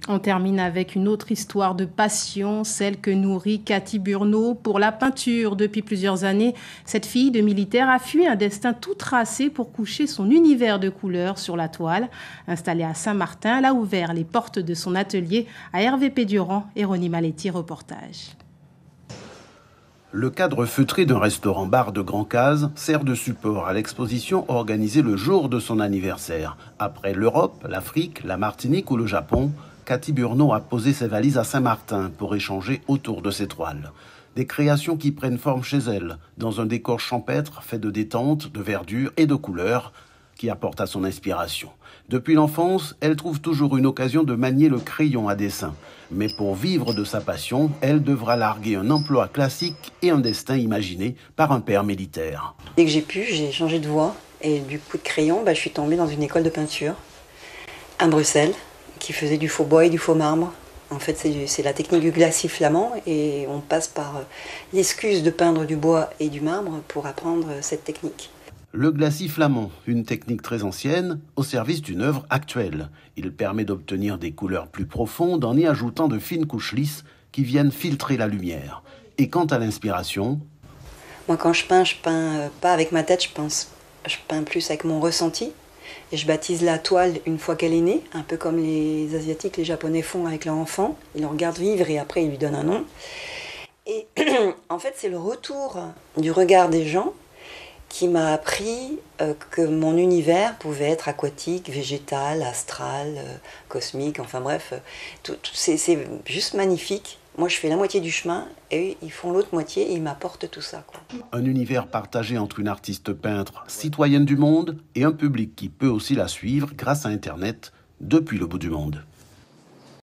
On termine avec une autre histoire de passion, celle que nourrit Cathy Burneau pour la peinture. Depuis plusieurs années, cette fille de militaire a fui un destin tout tracé pour coucher son univers de couleurs sur la toile. Installée à Saint-Martin, elle a ouvert les portes de son atelier à Hervé Pédurand et Ronnie Maletti, reportage. Le cadre feutré d'un restaurant-bar de Grand Case sert de support à l'exposition organisée le jour de son anniversaire. Après l'Europe, l'Afrique, la Martinique ou le Japon, Cathy Burneau a posé ses valises à Saint-Martin pour échanger autour de ses toiles. Des créations qui prennent forme chez elle, dans un décor champêtre fait de détente, de verdure et de couleurs, qui apporte à son inspiration. Depuis l'enfance, elle trouve toujours une occasion de manier le crayon à dessin. Mais pour vivre de sa passion, elle devra larguer un emploi classique et un destin imaginé par un père militaire. Dès que j'ai pu, j'ai changé de voie. Et du coup de crayon, je suis tombée dans une école de peinture à Bruxelles qui faisait du faux bois et du faux marbre. En fait, c'est la technique du glacis flamand et on passe par l'excuse de peindre du bois et du marbre pour apprendre cette technique. Le glacis flamand, une technique très ancienne, au service d'une œuvre actuelle. Il permet d'obtenir des couleurs plus profondes en y ajoutant de fines couches lisses qui viennent filtrer la lumière. Et quant à l'inspiration... Moi, quand je peins pas avec ma tête, je peins plus avec mon ressenti. Et je baptise la toile une fois qu'elle est née, un peu comme les Asiatiques, les Japonais font avec leur enfant. Ils le regardent vivre et après ils lui donnent un nom. Et en fait, c'est le retour du regard des gens qui m'a appris que mon univers pouvait être aquatique, végétal, astral, cosmique, enfin bref, c'est juste magnifique. Moi, je fais la moitié du chemin et eux, ils font l'autre moitié et ils m'apportent tout ça, quoi. Un univers partagé entre une artiste peintre, citoyenne du monde, et un public qui peut aussi la suivre grâce à Internet depuis le bout du monde.